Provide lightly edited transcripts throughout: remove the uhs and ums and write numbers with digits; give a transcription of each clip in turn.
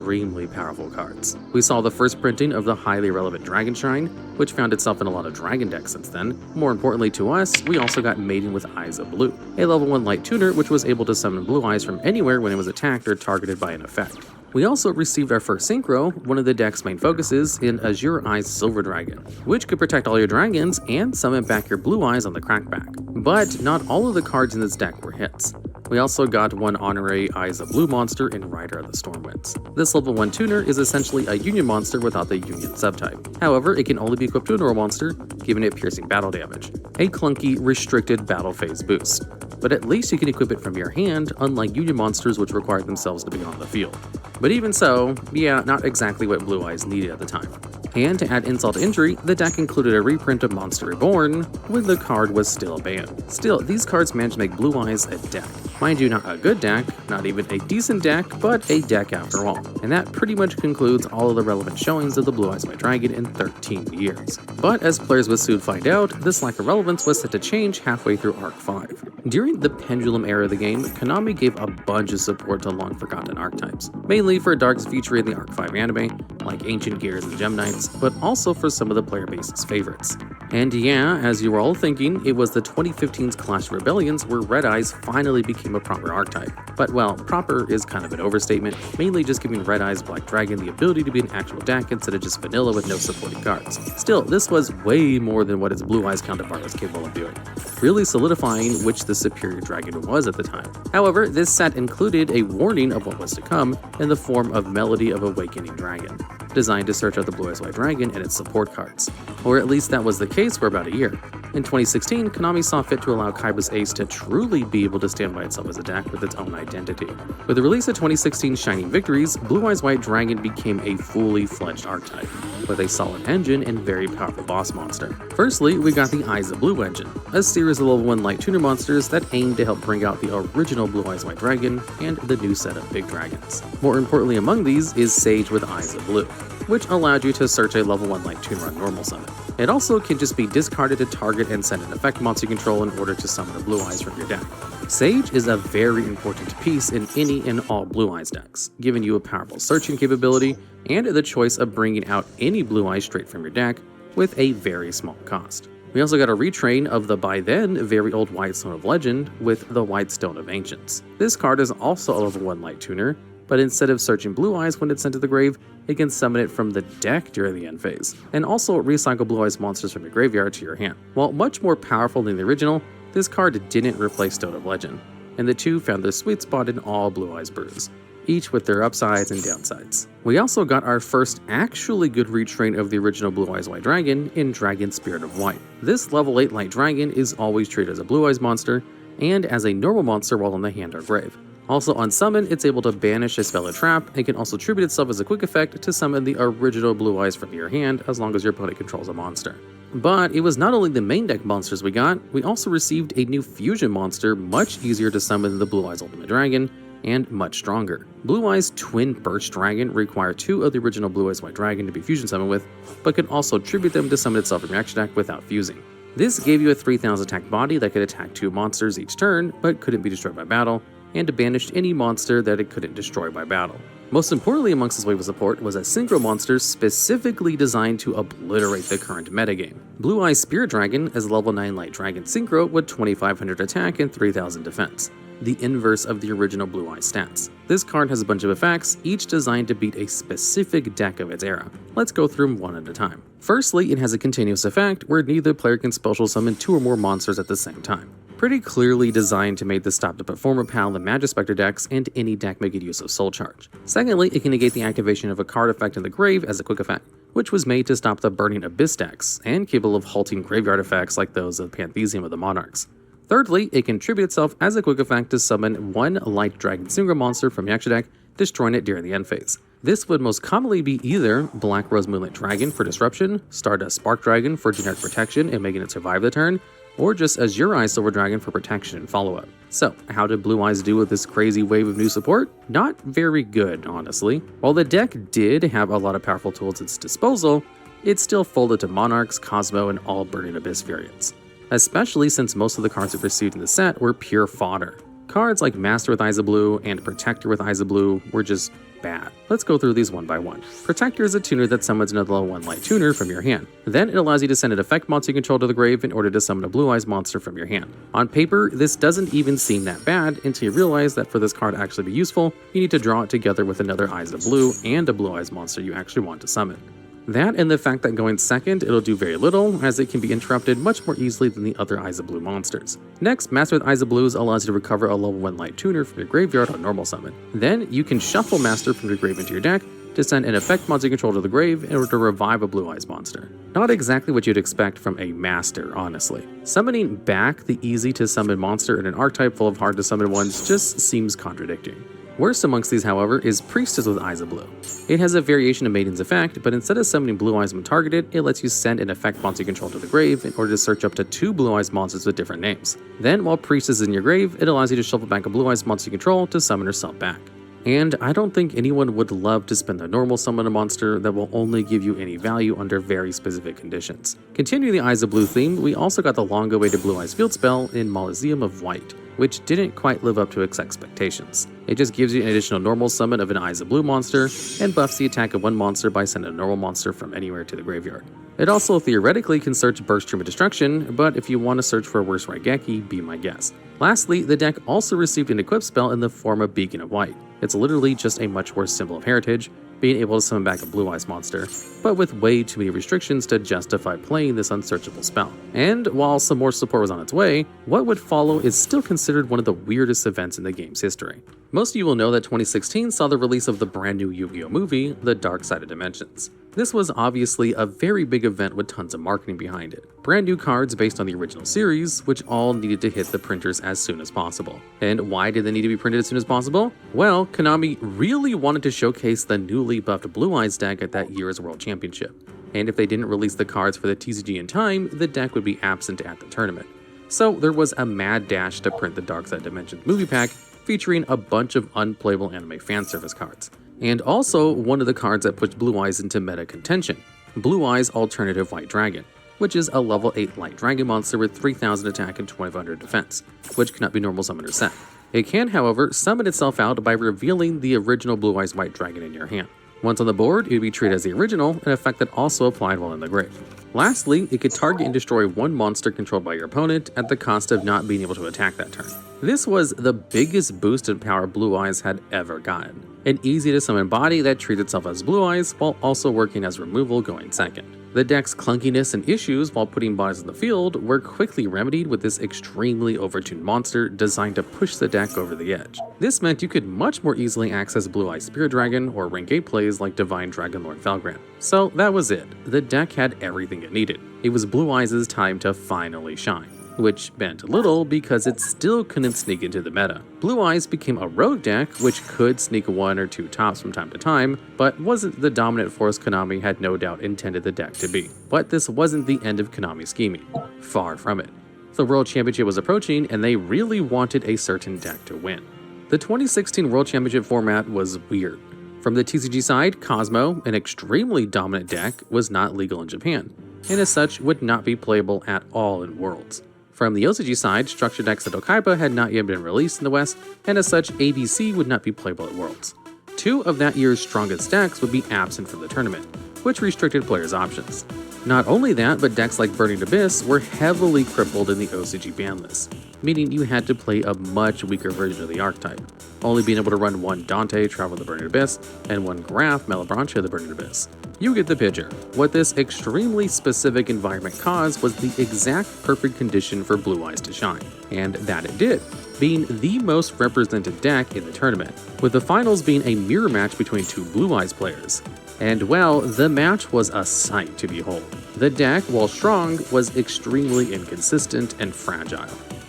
extremely powerful cards. We saw the first printing of the highly relevant Dragon Shrine, which found itself in a lot of Dragon decks since then. More importantly to us, we also got Maiden with Eyes of Blue, a level 1 light tuner which was able to summon blue eyes from anywhere when it was attacked or targeted by an effect. We also received our first synchro, one of the deck's main focuses, in Azure Eyes Silver Dragon, which could protect all your dragons and summon back your blue eyes on the crackback. But not all of the cards in this deck were hits. We also got one honorary Eyes of Blue monster in Rider of the Stormwinds. This level 1 tuner is essentially a Union monster without the Union subtype. However, it can only be equipped to a normal monster, giving it piercing battle damage, a clunky, restricted battle phase boost. But at least you can equip it from your hand, unlike Union monsters which require themselves to be on the field. But even so, yeah, not exactly what Blue Eyes needed at the time. And to add insult to injury, the deck included a reprint of Monster Reborn when the card was still banned. Still, these cards managed to make Blue Eyes a deck. Mind you, not a good deck, not even a decent deck, but a deck after all. And that pretty much concludes all of the relevant showings of the Blue Eyes White Dragon in 13 years. But as players would soon find out, this lack of relevance was set to change halfway through Arc 5. During the Pendulum era of the game, Konami gave a bunch of support to long-forgotten archetypes, mainly for darks featuring the Arc 5 anime, like Ancient Gears and Gem Knights, but also for some of the player base's favorites. And yeah, as you were all thinking, it was the 2015's Clash of Rebellions where Red Eyes finally became a proper archetype. But well, proper is kind of an overstatement, mainly just giving Red Eyes Black Dragon the ability to be an actual deck instead of just vanilla with no supporting cards. Still, this was way more than what its Blue Eyes counterpart was capable of doing, really solidifying which the superior dragon was at the time. However, this set included a warning of what was to come in the form of Melody of Awakening Dragon, designed to search out the Blue Eyes White Dragon and its support cards. Or at least that was the case for about a year. In 2016, Konami saw fit to allow Kaiba's Ace to truly be able to stand by itself as a deck with its own identity. With the release of 2016's Shining Victories, Blue Eyes White Dragon became a fully fledged archetype, with a solid engine and very powerful boss monster. Firstly, we got the Eyes of Blue engine, a series of level 1 light tuner monsters that aim to help bring out the original Blue Eyes White Dragon and the new set of big dragons. More importantly among these is Sage with Eyes of Blue, which allowed you to search a level 1 light tuner on normal summon. It also can just be discarded to target and send an effect monster you control in order to summon a Blue Eyes from your deck. Sage is a very important piece in any and all Blue Eyes decks, giving you a powerful searching capability and the choice of bringing out any Blue Eyes straight from your deck with a very small cost. We also got a retrain of the by then very old White Stone of Legend with the White Stone of Ancients. This card is also a level 1 light tuner, but instead of searching Blue Eyes when it's sent to the grave, it can summon it from the deck during the end phase, and also recycle Blue Eyes monsters from your graveyard to your hand. While much more powerful than the original, this card didn't replace Stone of Legend, and the two found their sweet spot in all Blue Eyes brews, each with their upsides and downsides. We also got our first actually good retrain of the original Blue Eyes White Dragon in Dragon Spirit of White. This level 8 light dragon is always treated as a Blue Eyes monster, and as a normal monster while in the hand or grave. Also on summon, it's able to banish a spell or trap, and can also tribute itself as a quick effect to summon the original Blue Eyes from your hand as long as your opponent controls a monster. But it was not only the main deck monsters we got, we also received a new fusion monster much easier to summon than the Blue Eyes Ultimate Dragon, and much stronger. Blue Eyes Twin Birch Dragon require 2 of the original Blue Eyes White Dragon to be fusion summoned with, but can also tribute them to summon itself from your action deck without fusing. This gave you a 3000 attack body that could attack 2 monsters each turn, but couldn't be destroyed by battle, and banished any monster that it couldn't destroy by battle. Most importantly amongst this wave of support was a synchro monster specifically designed to obliterate the current metagame. Blue Eyes Spirit Dragon is a level 9 light dragon synchro with 2500 attack and 3000 defense, the inverse of the original Blue Eyes stats. This card has a bunch of effects, each designed to beat a specific deck of its era. Let's go through them one at a time. Firstly, it has a continuous effect where neither player can special summon 2 or more monsters at the same time. Pretty clearly designed to make this stop to perform repel the Magispector decks and any deck making use of Soul Charge. Secondly, it can negate the activation of a card effect in the grave as a quick effect, which was made to stop the Burning Abyss decks, and capable of halting graveyard effects like those of Panthezium of the Monarchs. Thirdly, it can tribute itself as a quick effect to summon 1 Light Dragon Synchro monster from your action deck, destroying it during the end phase. This would most commonly be either Black Rose Moonlight Dragon for disruption, Stardust Spark Dragon for generic protection and making it survive the turn, or just Azure Eyes Silver Dragon for protection and follow-up. So, how did Blue Eyes do with this crazy wave of new support? Not very good, honestly. While the deck did have a lot of powerful tools at its disposal, it still folded to Monarchs, Cosmo, and all Burning Abyss variants, especially since most of the cards it received in the set were pure fodder. Cards like Master with Eyes of Blue and Protector with Eyes of Blue were just bad. Let's go through these one by one. Protector is a tuner that summons another level 1 light tuner from your hand. Then it allows you to send an effect monster you control to the grave in order to summon a Blue Eyes monster from your hand. On paper, this doesn't even seem that bad until you realize that for this card to actually be useful, you need to draw it together with another Eyes of Blue and a Blue Eyes monster you actually want to summon. That and the fact that going second, it'll do very little, as it can be interrupted much more easily than the other Eyes of Blue monsters. Next, Master with Eyes of Blues allows you to recover a level 1 light tuner from your graveyard on normal summon. Then, you can shuffle Master from your grave into your deck to send an effect monster you control to the grave in order to revive a Blue Eyes monster. Not exactly what you'd expect from a Master, honestly. Summoning back the easy to summon monster in an archetype full of hard to summon ones just seems contradicting. Worst amongst these, however, is Priestess with Eyes of Blue. It has a variation of Maiden's effect, but instead of summoning Blue Eyes when targeted, it lets you send an effect monster you control to the grave in order to search up to 2 Blue Eyes monsters with different names. Then, while Priestess is in your grave, it allows you to shuffle back a Blue Eyes monster you control to summon herself back. And I don't think anyone would love to spend a normal summon a monster that will only give you any value under very specific conditions. Continuing the Eyes of Blue theme, we also got the long-awaited Blue Eyes field spell in Mausoleum of White, which didn't quite live up to its expectations. It just gives you an additional normal summon of an Eyes of Blue monster, and buffs the attack of one monster by sending a normal monster from anywhere to the graveyard. It also theoretically can search Burst Stream of Destruction, but if you want to search for a worse Raigeki, be my guest. Lastly, the deck also received an equip spell in the form of Beacon of White. It's literally just a much worse symbol of heritage, being able to summon back a Blue Eyes monster, but with way too many restrictions to justify playing this unsearchable spell. And while some more support was on its way, what would follow is still considered one of the weirdest events in the game's history. Most of you will know that 2016 saw the release of the brand new Yu-Gi-Oh movie, The Dark Side of Dimensions. This was obviously a very big event with tons of marketing behind it. Brand new cards based on the original series, which all needed to hit the printers as soon as possible. And why did they need to be printed as soon as possible? Well, Konami really wanted to showcase the newly buffed Blue Eyes deck at that year's World Championship. And if they didn't release the cards for the TCG in time, the deck would be absent at the tournament. So there was a mad dash to print the Dark Side Dimensions movie pack, featuring a bunch of unplayable anime fan service cards. And also one of the cards that pushed Blue Eyes into meta contention, Blue Eyes Alternative White Dragon, which is a level 8 light dragon monster with 3000 attack and 2500 defense, which cannot be normal summoned or set. It can, however, summon itself out by revealing the original Blue Eyes White Dragon in your hand. Once on the board, it would be treated as the original, an effect that also applied while in the grave. Lastly, it could target and destroy one monster controlled by your opponent at the cost of not being able to attack that turn. This was the biggest boost in power Blue Eyes had ever gotten. An easy to summon body that treats itself as Blue Eyes while also working as removal going second. The deck's clunkiness and issues while putting bodies in the field were quickly remedied with this extremely overtuned monster designed to push the deck over the edge. This meant you could much more easily access Blue Eyes Spirit Dragon or rank 8 plays like Divine Dragon Lord Felgrand. So that was it. The deck had everything it needed. It was Blue Eyes' time to finally shine. Which meant little because it still couldn't sneak into the meta. Blue Eyes became a rogue deck which could sneak 1 or 2 tops from time to time, but wasn't the dominant force Konami had no doubt intended the deck to be. But this wasn't the end of Konami's scheming. Far from it. The World Championship was approaching and they really wanted a certain deck to win. The 2016 World Championship format was weird. From the TCG side, Cosmo, an extremely dominant deck, was not legal in Japan, and as such would not be playable at all in Worlds. From the OCG side, structured decks at Okaiba had not yet been released in the West, and as such, ABC would not be playable at Worlds. 2 of that year's strongest decks would be absent from the tournament, which restricted players' options. Not only that, but decks like Burning Abyss were heavily crippled in the OCG ban list, meaning you had to play a much weaker version of the archetype, only being able to run 1 Dante, Travel the Burning Abyss, and 1 Graph, Malebranche, the Burning Abyss. You get the picture. What this extremely specific environment caused was the exact perfect condition for Blue Eyes to shine, and that it did, being the most represented deck in the tournament, with the finals being a mirror match between 2 Blue Eyes players. And well, the match was a sight to behold. The deck, while strong, was extremely inconsistent and fragile,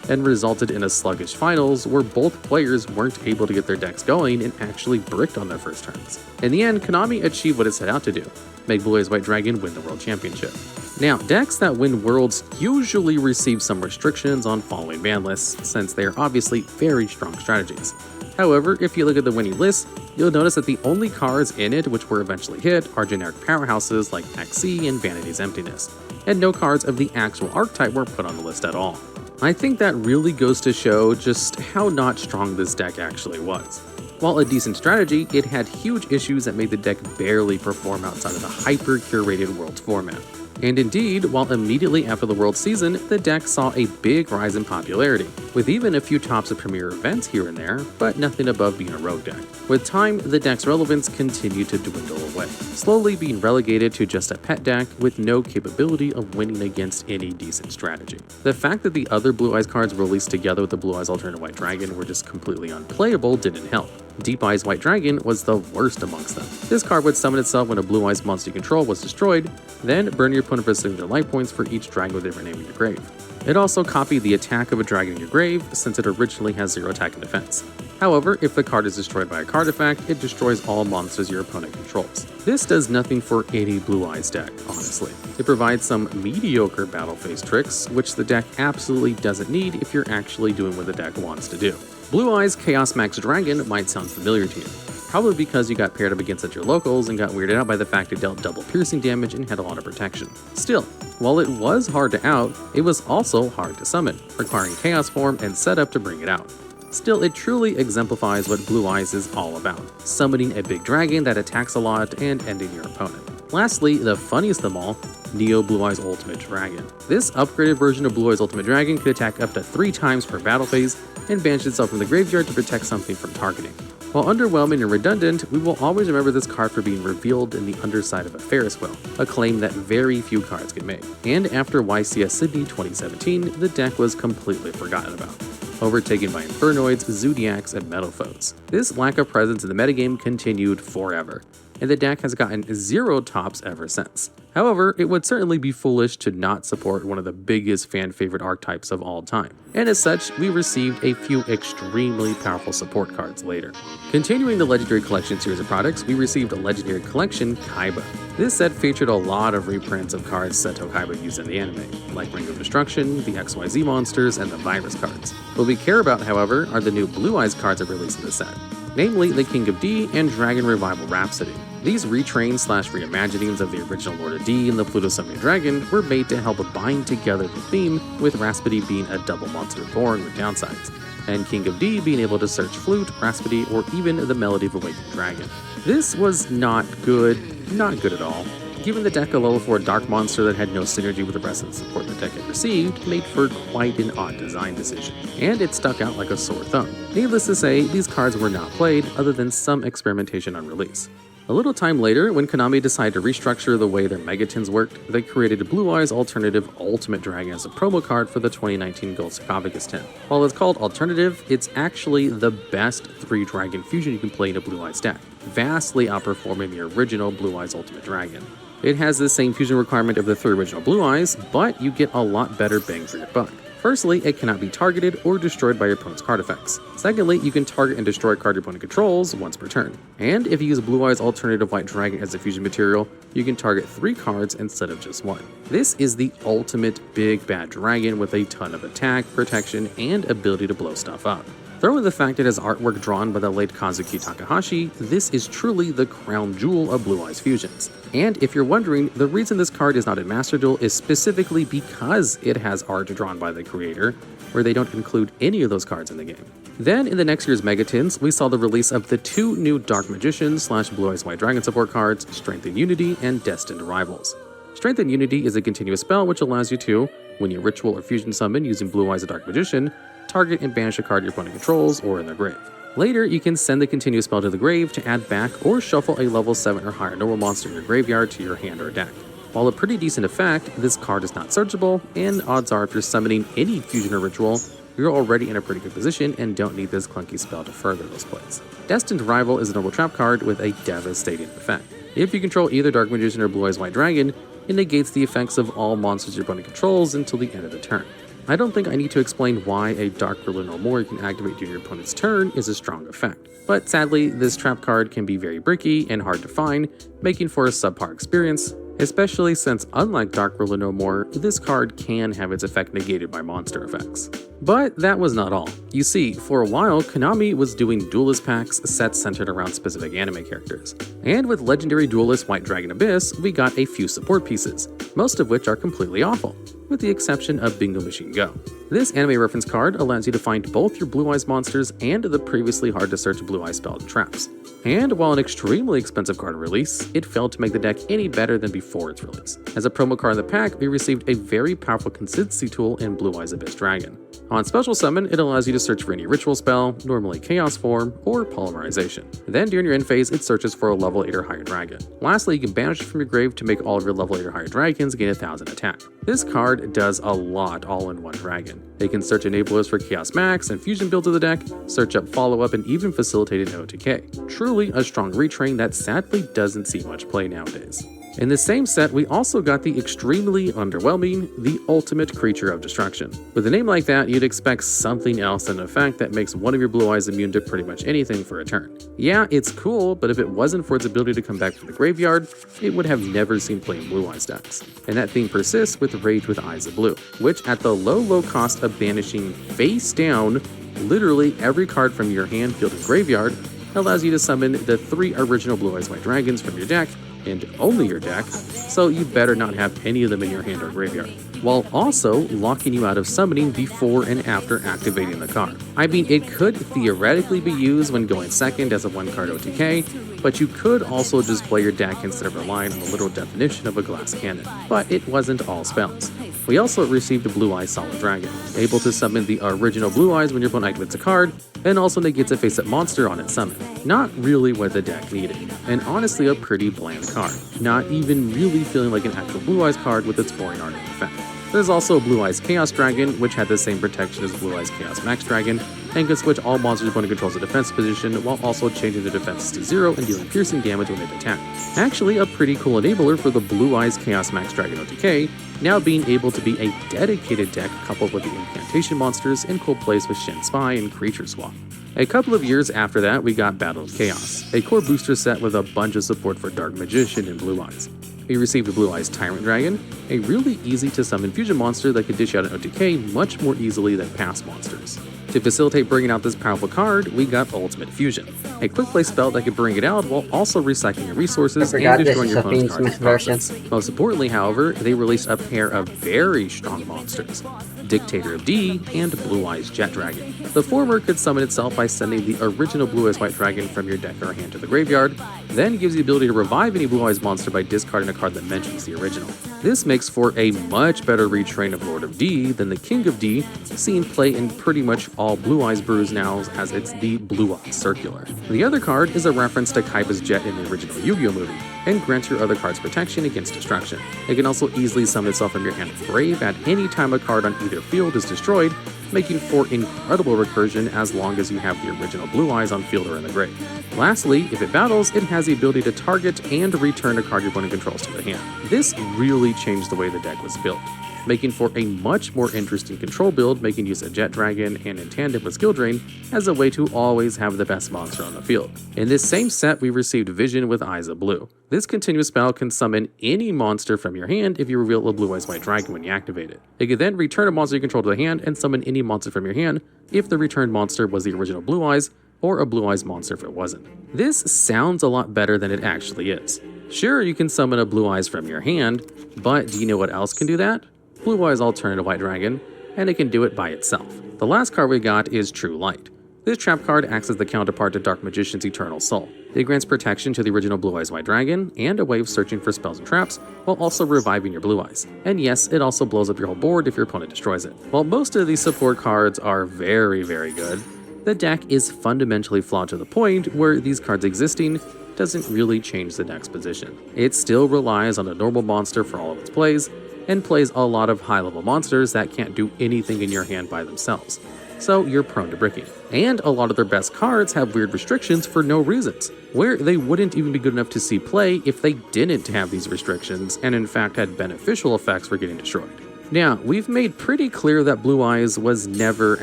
and resulted in a sluggish finals where both players weren't able to get their decks going and actually bricked on their first turns. In the end, Konami achieved what it set out to do, make Blue Eyes White Dragon win the World Championship. Now, decks that win Worlds usually receive some restrictions on following ban lists, since they are obviously very strong strategies. However, if you look at the winning list, you'll notice that the only cards in it which were eventually hit are generic powerhouses like XC and Vanity's Emptiness, and no cards of the actual archetype were put on the list at all. I think that really goes to show just how not strong this deck actually was. While a decent strategy, it had huge issues that made the deck barely perform outside of the hyper-curated Worlds format. And indeed, while immediately after the World season, the deck saw a big rise in popularity, with even a few tops of premier events here and there, but nothing above being a rogue deck. With time, the deck's relevance continued to dwindle away, slowly being relegated to just a pet deck with no capability of winning against any decent strategy. The fact that the other Blue Eyes cards released together with the Blue Eyes Alternate White Dragon were just completely unplayable didn't help. Deep Eyes White Dragon was the worst amongst them. This card would summon itself when a Blue Eyes monster you control was destroyed, then burn your opponent for their life points for each dragon with a different name in your grave. It also copied the attack of a dragon in your grave, since it originally has 0 attack and defense. However, if the card is destroyed by a card effect, it destroys all monsters your opponent controls. This does nothing for any Blue Eyes deck, honestly. It provides some mediocre battle phase tricks, which the deck absolutely doesn't need if you're actually doing what the deck wants to do. Blue Eyes Chaos Max Dragon might sound familiar to you, probably because you got paired up against such your locals and got weirded out by the fact it dealt double piercing damage and had a lot of protection. Still, while it was hard to out, it was also hard to summon, requiring Chaos Form and setup to bring it out. Still, it truly exemplifies what Blue Eyes is all about, summoning a big dragon that attacks a lot and ending your opponent. Lastly, the funniest of them all, Neo Blue Eyes Ultimate Dragon. This upgraded version of Blue Eyes Ultimate Dragon could attack up to 3 times per battle phase and banish itself from the graveyard to protect something from targeting. While underwhelming and redundant, we will always remember this card for being revealed in the underside of a Ferris wheel, a claim that very few cards can make. And after YCS Sydney 2017, the deck was completely forgotten about, overtaken by Infernoids, Zodiacs, and Metal Foes. This lack of presence in the metagame continued forever, and the deck has gotten 0 tops ever since. However, it would certainly be foolish to not support one of the biggest fan favorite archetypes of all time, and as such, we received a few extremely powerful support cards later. Continuing the Legendary Collection series of products, we received a Legendary Collection Kaiba. This set featured a lot of reprints of cards Seto Kaiba used in the anime, like Ring of Destruction, the XYZ monsters, and the Virus cards. What we care about, however, are the new Blue Eyes cards that released in the set, namely the King of D and Dragon Revival Rhapsody. These retrains/reimaginings of the original Lord of D and the Pluto Summoning Dragon were made to help bind together the theme, with Rhapsody being a double monster born with downsides, and King of D being able to search Flute, Rhapsody, or even the Melody of Awakened Dragon. This was not good at all. Giving the deck a level 4 Dark Monster that had no synergy with the rest of the support the deck had received made for quite an odd design decision, and it stuck out like a sore thumb. Needless to say, these cards were not played other than some experimentation on release. A little time later, when Konami decided to restructure the way their Megatins worked, they created Blue Eyes Alternative Ultimate Dragon as a promo card for the 2019 Gold Sarcophagus tin. While it's called Alternative, it's actually the best 3-dragon fusion you can play in a Blue Eyes deck, vastly outperforming the original Blue Eyes Ultimate Dragon. It has the same fusion requirement of the 3 original Blue Eyes, but you get a lot better bang for your buck. Firstly, it cannot be targeted or destroyed by your opponent's card effects. Secondly, you can target and destroy a card your opponent controls once per turn. And if you use Blue Eyes Alternative White Dragon as a fusion material, you can target 3 cards instead of just 1. This is the ultimate big bad dragon with a ton of attack, protection, and ability to blow stuff up. Throw in the fact it has artwork drawn by the late Kazuki Takahashi, this is truly the crown jewel of Blue Eyes fusions. And if you're wondering, the reason this card is not in Master Duel is specifically because it has art drawn by the creator, where they don't include any of those cards in the game. Then, in the next year's Megatins, we saw the release of the 2 new Dark Magician/Blue Eyes White Dragon support cards, Strength and Unity and Destined Rivals. Strength and Unity is a continuous spell which allows you to, when you ritual or fusion summon using Blue Eyes the Dark Magician, target and banish a card your opponent controls or in their grave. Later, you can send the continuous spell to the grave to add back or shuffle a level 7 or higher normal monster in your graveyard to your hand or deck. While a pretty decent effect, this card is not searchable, and odds are if you're summoning any fusion or ritual, you're already in a pretty good position and don't need this clunky spell to further those plays. Destined Rival is a normal trap card with a devastating effect. If you control either Dark Magician or Blue Eyes White Dragon, it negates the effects of all monsters your opponent controls until the end of the turn. I don't think I need to explain why a Dark Ruler no more you can activate during your opponent's turn is a strong effect. But sadly, this trap card can be very bricky and hard to find, making for a subpar experience, especially since unlike Dark Ruler no more, this card can have its effect negated by monster effects. But that was not all. You see, for a while, Konami was doing Duelist packs sets centered around specific anime characters. And with Legendary Duelist White Dragon Abyss, we got a few support pieces, most of which are completely awful. with the exception of Bingo Machine Go. This anime reference card allows you to find both your Blue Eyes monsters and the previously hard to search Blue Eyes spells and traps. And while an extremely expensive card release, it failed to make the deck any better than before its release. As a promo card in the pack, we received a very powerful consistency tool in Blue Eyes Abyss Dragon. On special summon, it allows you to search for any ritual spell, normally chaos form, or polymerization. Then during your end phase, it searches for a level 8 or higher dragon. Lastly, you can banish it from your grave to make all of your level 8 or higher dragons gain 1000 attack. This card does a lot all in one dragon. It can search enablers for Chaos Max and Fusion builds of the deck, search up follow-up, and even facilitate an OTK. Truly a strong retrain that sadly doesn't see much play nowadays. In the same set, we also got the extremely underwhelming, the Ultimate Creature of Destruction. With a name like that, you'd expect something else than an effect that makes one of your Blue Eyes immune to pretty much anything for a turn. Yeah, it's cool, but if it wasn't for its ability to come back from the graveyard, it would have never seen play in Blue Eyes decks. And that theme persists with Rage with Eyes of Blue, which at the low cost of banishing face down literally every card from your hand, field, and graveyard, allows you to summon the 3 original Blue Eyes White Dragons from your deck, and only your deck, so you better not have any of them in your hand or graveyard, while also locking you out of summoning before and after activating the card. I mean, it could theoretically be used when going second as a 1-card OTK, but you could also just play your deck instead of relying on the literal definition of a glass cannon. But it wasn't all spells. We also received a Blue Eyes Solid Dragon, able to summon the original Blue Eyes when your opponent activates a card, and also negates a face-up monster on its summon. Not really what the deck needed, and honestly a pretty bland card. Not even really feeling like an actual Blue Eyes card with its boring art and effect. There's also Blue Eyes Chaos Dragon, which had the same protection as Blue Eyes Chaos Max Dragon, and can switch all monsters opponent controls to defense position while also changing their defenses to 0 and dealing piercing damage when they attack. Actually a pretty cool enabler for the Blue Eyes Chaos Max Dragon OTK, now being able to be a dedicated deck coupled with the incantation monsters in cool plays with Shen Spy and Creature Swap. A couple of years after that, we got Battle of Chaos, a core booster set with a bunch of support for Dark Magician and Blue Eyes. We received a Blue Eyes Tyrant Dragon, a really easy to summon fusion monster that could dish out an OTK much more easily than past monsters. To facilitate bringing out this powerful card, we got Ultimate Fusion, a quick play spell that could bring it out while also recycling your resources and destroying your opponent's cards in process. Most importantly, however, they released a pair of very strong monsters, Dictator of D and Blue Eyes Jet Dragon. The former could summon itself by sending the original Blue Eyes White Dragon from your deck or hand to the graveyard, then gives the ability to revive any Blue Eyes monster by discarding a card that mentions the original. This makes for a much better retrain of Lord of D than the King of D, seen play in pretty much all Blue Eyes brews now as it's the Blue Eyes Circular. The other card is a reference to Kaiba's Jet in the original Yu-Gi-Oh movie, and grants your other cards protection against destruction. It can also easily summon itself from your hand to grave at any time a card on either field is destroyed, making for incredible recursion as long as you have the original Blue Eyes on field or in the grave. Lastly, if it battles, it has the ability to target and return a card your opponent controls to the hand. This really changed the way the deck was built, making for a much more interesting control build, making use of Jet Dragon and in tandem with Skill Drain as a way to always have the best monster on the field. In this same set, we received Vision with Eyes of Blue. This continuous spell can summon any monster from your hand if you reveal a Blue Eyes White Dragon when you activate it. It can then return a monster you control to the hand and summon any monster from your hand if the returned monster was the original Blue Eyes, or a Blue Eyes monster if it wasn't. This sounds a lot better than it actually is. Sure, you can summon a Blue Eyes from your hand, but do you know what else can do that? Blue Eyes Alternative White Dragon, and it can do it by itself. The last card we got is True Light. This trap card acts as the counterpart to Dark Magician's Eternal Soul. It grants protection to the original Blue Eyes White Dragon and a way of searching for spells and traps while also reviving your Blue Eyes. And yes, it also blows up your whole board if your opponent destroys it. While most of these support cards are very good, the deck is fundamentally flawed to the point where these cards existing doesn't really change the deck's position. It still relies on a normal monster for all of its plays, and plays a lot of high-level monsters that can't do anything in your hand by themselves, so you're prone to bricking. And a lot of their best cards have weird restrictions for no reasons, where they wouldn't even be good enough to see play if they didn't have these restrictions and in fact had beneficial effects for getting destroyed. Now, we've made pretty clear that Blue Eyes was never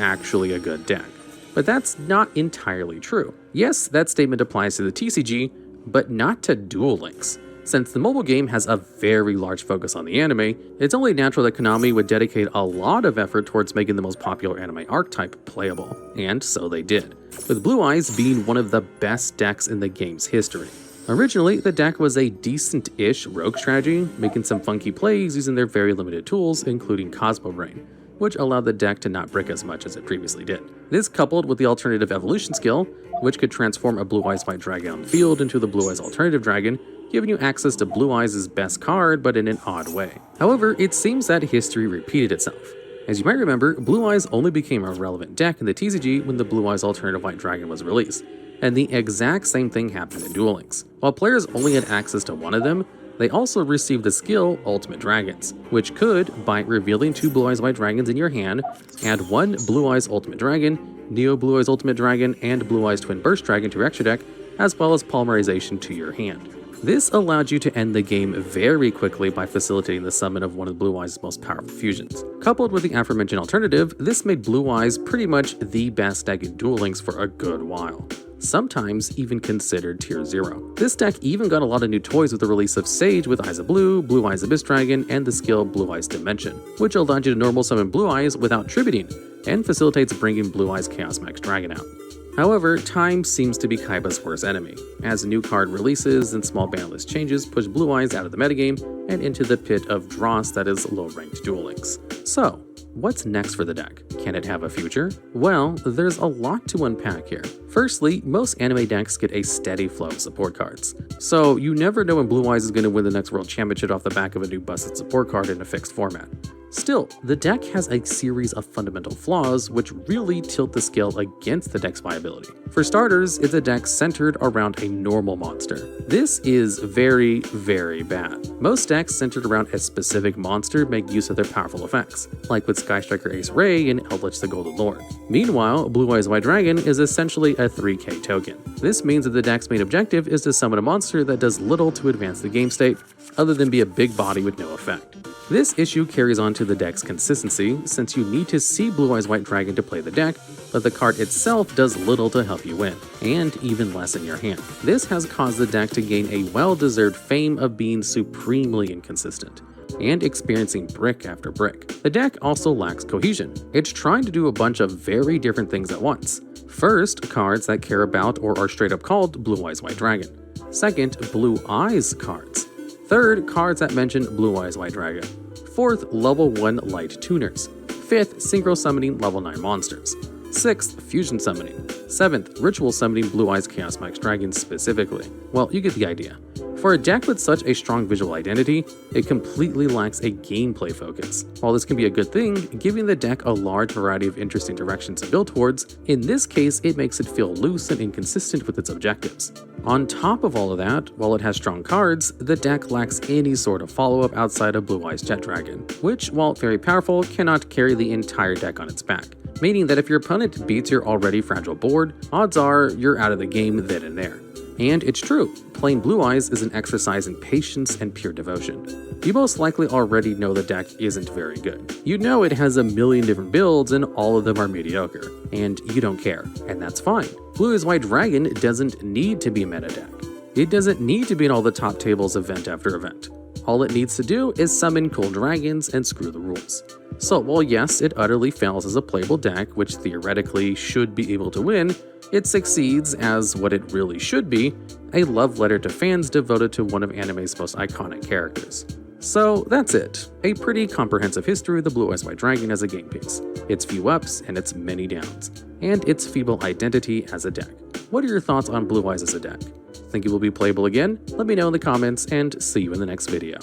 actually a good deck, but that's not entirely true. Yes, that statement applies to the TCG, but not to Duel Links. Since the mobile game has a very large focus on the anime, it's only natural that Konami would dedicate a lot of effort towards making the most popular anime archetype playable, and so they did, with Blue Eyes being one of the best decks in the game's history. Originally, the deck was a decent-ish rogue strategy, making some funky plays using their very limited tools, including Cosmo Brain, which allowed the deck to not brick as much as it previously did. This coupled with the alternative evolution skill, which could transform a Blue Eyes White Dragon on the field into the Blue Eyes Alternative Dragon, giving you access to Blue Eyes' best card, but in an odd way. However, it seems that history repeated itself. As you might remember, Blue Eyes only became a relevant deck in the TCG when the Blue Eyes Alternative White Dragon was released, and the exact same thing happened in Duel Links. While players only had access to one of them, they also received the skill Ultimate Dragons, which could, by revealing 2 Blue Eyes White Dragons in your hand, add 1 Blue Eyes Ultimate Dragon, Neo Blue Eyes Ultimate Dragon, and Blue Eyes Twin Burst Dragon to your extra deck, as well as polymerization to your hand. This allowed you to end the game very quickly by facilitating the summon of one of Blue Eyes' most powerful fusions. Coupled with the aforementioned alternative, this made Blue Eyes pretty much the best deck in Duel Links for a good while, sometimes even considered tier 0. This deck even got a lot of new toys with the release of Sage with Eyes of Blue, Blue Eyes Abyss Dragon, and the skill Blue Eyes Dimension, which allowed you to normal summon Blue Eyes without tributing, and facilitates bringing Blue Eyes Chaos Max Dragon out. However, time seems to be Kaiba's worst enemy, as new card releases and small ban list changes push Blue Eyes out of the metagame and into the pit of dross that is low-ranked Duel Links. So, what's next for the deck? Can it have a future? Well, there's a lot to unpack here. Firstly, most anime decks get a steady flow of support cards, so you never know when Blue Eyes is going to win the next World Championship off the back of a new busted support card in a fixed format. Still, the deck has a series of fundamental flaws which really tilt the scale against the deck's viability. For starters, it's a deck centered around a normal monster. This is very, very bad. Most decks centered around a specific monster make use of their powerful effects, like with Sky Striker Ace Ray and Eldritch the Golden Lord. Meanwhile, Blue Eyes White Dragon is essentially a 3k token. This means that the deck's main objective is to summon a monster that does little to advance the game state, other than be a big body with no effect. This issue carries on to the deck's consistency, since you need to see Blue Eyes White Dragon to play the deck, but the card itself does little to help you win, and even less in your hand. This has caused the deck to gain a well-deserved fame of being supremely inconsistent, and experiencing brick after brick. The deck also lacks cohesion. It's trying to do a bunch of very different things at once. First, cards that care about or are straight up called Blue Eyes White Dragon. Second, Blue Eyes cards. Third, cards that mention Blue Eyes White Dragon. Fourth, level 1 light tuners. Fifth, synchro summoning level 9 monsters. Sixth, fusion summoning. Seventh, ritual summoning Blue Eyes Chaos Max Dragon specifically. Well, you get the idea. For a deck with such a strong visual identity, it completely lacks a gameplay focus. While this can be a good thing, giving the deck a large variety of interesting directions to build towards, in this case it makes it feel loose and inconsistent with its objectives. On top of all of that, while it has strong cards, the deck lacks any sort of follow-up outside of Blue Eyes Jet Dragon, which, while very powerful, cannot carry the entire deck on its back. Meaning that if your opponent beats your already fragile board, odds are you're out of the game then and there. And it's true, playing Blue Eyes is an exercise in patience and pure devotion. You most likely already know the deck isn't very good. You know it has a million different builds and all of them are mediocre, and you don't care, and that's fine. Blue Eyes White Dragon doesn't need to be a meta deck. It doesn't need to be in all the top tables event after event. All it needs to do is summon cool dragons and screw the rules. So while yes, it utterly fails as a playable deck, which theoretically should be able to win, it succeeds as what it really should be, a love letter to fans devoted to one of anime's most iconic characters. So that's it, a pretty comprehensive history of the Blue Eyes White Dragon as a game piece, its few ups and its many downs, and its feeble identity as a deck. What are your thoughts on Blue Eyes as a deck? Think it will be playable again? Let me know in the comments, and see you in the next video.